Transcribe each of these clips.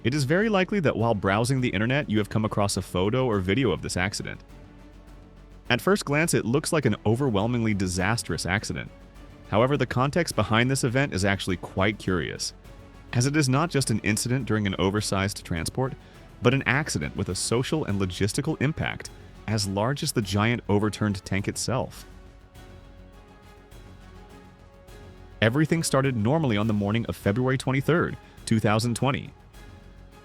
It is very likely that while browsing the internet, you have come across a photo or video of this accident. At first glance, it looks like an overwhelmingly disastrous accident. However, the context behind this event is actually quite curious, as it is not just an incident during an oversized transport, but an accident with a social and logistical impact as large as the giant overturned tank itself. Everything started normally on the morning of February 23, 2020.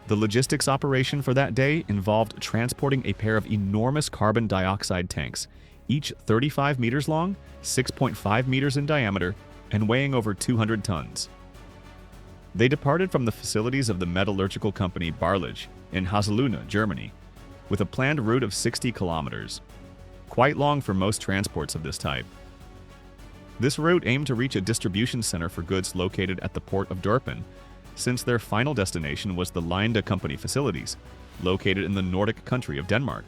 The logistics operation for that day involved transporting a pair of enormous carbon dioxide tanks, each 35 meters long, 6.5 meters in diameter, and weighing over 200 tons. They departed from the facilities of the metallurgical company HAULAGE in Haselünne, Germany, with a planned route of 60 kilometers, quite long for most transports of this type. This route aimed to reach a distribution center for goods located at the port of Dorpen, since their final destination was the Linde company facilities, located in the Nordic country of Denmark.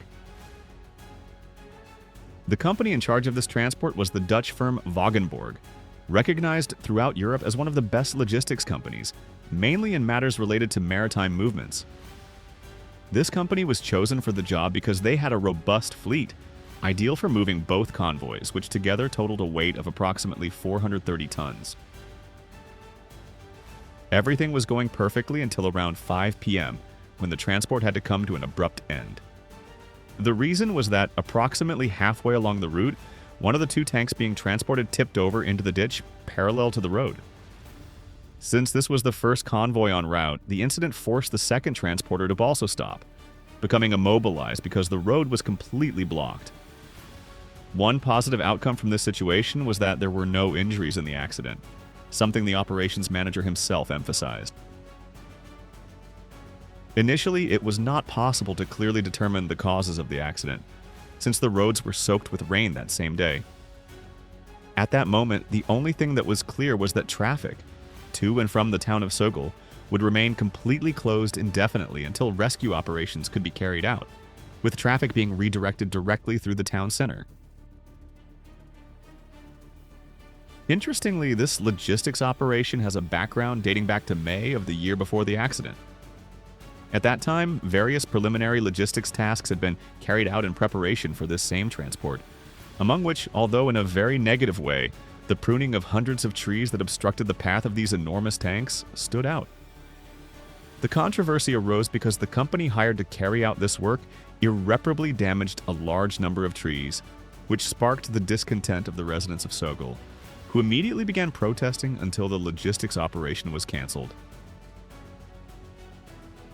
The company in charge of this transport was the Dutch firm Wagenborg, recognized throughout Europe as one of the best logistics companies, mainly in matters related to maritime movements. This company was chosen for the job because they had a robust fleet, ideal for moving both convoys, which together totaled a weight of approximately 430 tons. Everything was going perfectly until around 5 p.m., when the transport had to come to an abrupt end. The reason was that approximately halfway along the route, one of the two tanks being transported tipped over into the ditch parallel to the road. Since this was the first convoy en route, the incident forced the second transporter to also stop, becoming immobilized because the road was completely blocked. One positive outcome from this situation was that there were no injuries in the accident, something the operations manager himself emphasized. Initially, it was not possible to clearly determine the causes of the accident, since the roads were soaked with rain that same day. At that moment, the only thing that was clear was that traffic to and from the town of Sogel would remain completely closed indefinitely until rescue operations could be carried out, with traffic being redirected directly through the town center. Interestingly, this logistics operation has a background dating back to May of the year before the accident. At that time, various preliminary logistics tasks had been carried out in preparation for this same transport, among which, although in a very negative way, the pruning of hundreds of trees that obstructed the path of these enormous tanks stood out. The controversy arose because the company hired to carry out this work irreparably damaged a large number of trees, which sparked the discontent of the residents of Sogel, who immediately began protesting until the logistics operation was canceled.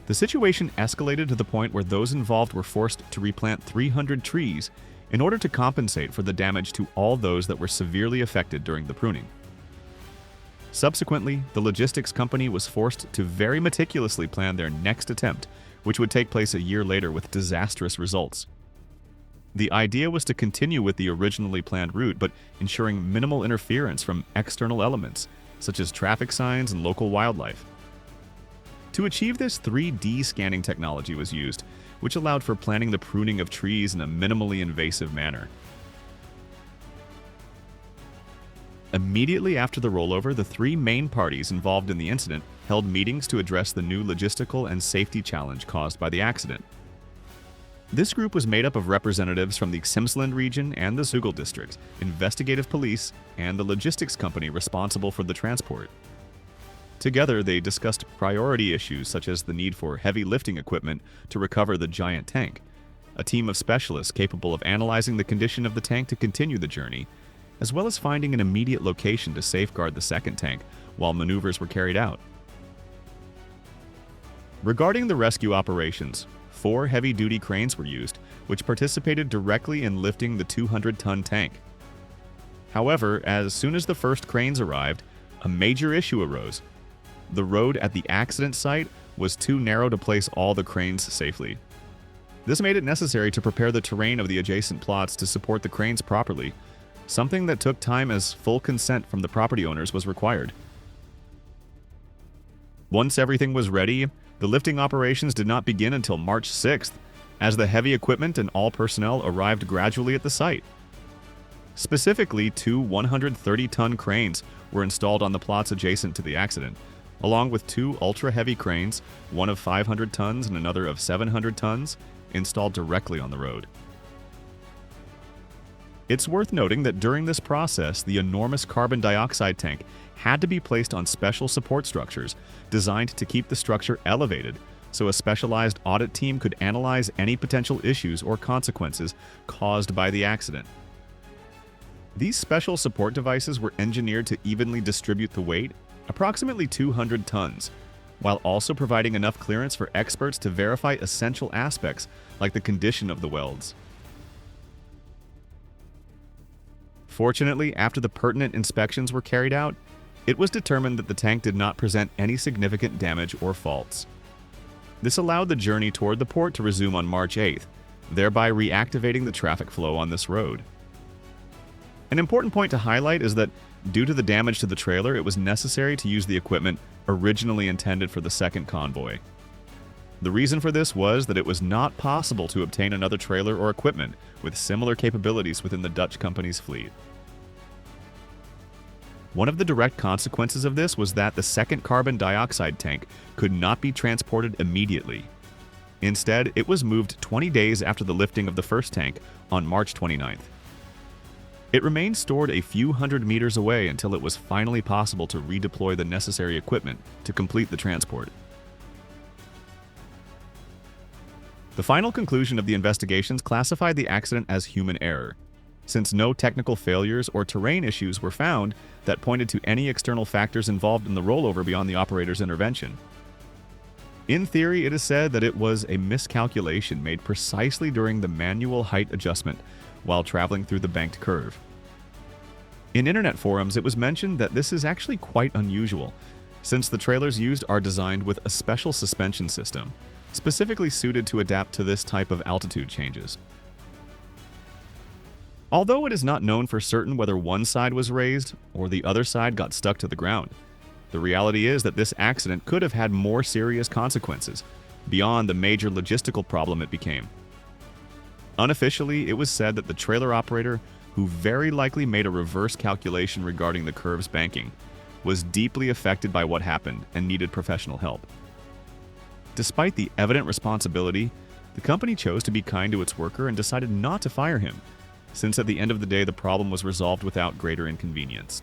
The situation escalated to the point where those involved were forced to replant 300 trees in order to compensate for the damage to all those that were severely affected during the pruning. Subsequently, the logistics company was forced to very meticulously plan their next attempt, which would take place a year later with disastrous results. The idea was to continue with the originally planned route, but ensuring minimal interference from external elements, such as traffic signs and local wildlife. To achieve this, 3D scanning technology was used, which allowed for planning the pruning of trees in a minimally invasive manner. Immediately after the rollover, the three main parties involved in the incident held meetings to address the new logistical and safety challenge caused by the accident. This group was made up of representatives from the Simsland region and the Sogel district, investigative police, and the logistics company responsible for the transport. Together, they discussed priority issues such as the need for heavy lifting equipment to recover the giant tank, a team of specialists capable of analyzing the condition of the tank to continue the journey, as well as finding an immediate location to safeguard the second tank while maneuvers were carried out. Regarding the rescue operations, 4 heavy-duty cranes were used, which participated directly in lifting the 200-ton tank. However, as soon as the first cranes arrived, a major issue arose. The road at the accident site was too narrow to place all the cranes safely. This made it necessary to prepare the terrain of the adjacent plots to support the cranes properly, something that took time as full consent from the property owners was required. Once everything was ready, the lifting operations did not begin until March 6th, as the heavy equipment and all personnel arrived gradually at the site. Specifically, 2 130-ton cranes were installed on the plots adjacent to the accident, along with two ultra-heavy cranes, one of 500 tons and another of 700 tons, installed directly on the road. It's worth noting that during this process, the enormous carbon dioxide tank had to be placed on special support structures designed to keep the structure elevated so a specialized audit team could analyze any potential issues or consequences caused by the accident. These special support devices were engineered to evenly distribute the weight, approximately 200 tons, while also providing enough clearance for experts to verify essential aspects like the condition of the welds. Fortunately, after the pertinent inspections were carried out, it was determined that the tank did not present any significant damage or faults. This allowed the journey toward the port to resume on March 8th, thereby reactivating the traffic flow on this road. An important point to highlight is that due to the damage to the trailer, it was necessary to use the equipment originally intended for the second convoy. The reason for this was that it was not possible to obtain another trailer or equipment with similar capabilities within the Dutch company's fleet. One of the direct consequences of this was that the second carbon dioxide tank could not be transported immediately. Instead, it was moved 20 days after the lifting of the first tank on March 29th. It remained stored a few hundred meters away until it was finally possible to redeploy the necessary equipment to complete the transport. The final conclusion of the investigations classified the accident as human error, since no technical failures or terrain issues were found that pointed to any external factors involved in the rollover beyond the operator's intervention. In theory, it is said that it was a miscalculation made precisely during the manual height adjustment while traveling through the banked curve. In internet forums, it was mentioned that this is actually quite unusual, since the trailers used are designed with a special suspension system, specifically suited to adapt to this type of altitude changes. Although it is not known for certain whether one side was raised or the other side got stuck to the ground, the reality is that this accident could have had more serious consequences, beyond the major logistical problem it became. Unofficially, it was said that the trailer operator, who very likely made a reverse calculation regarding the curve's banking, was deeply affected by what happened and needed professional help. Despite the evident responsibility, the company chose to be kind to its worker and decided not to fire him, since at the end of the day the problem was resolved without greater inconvenience.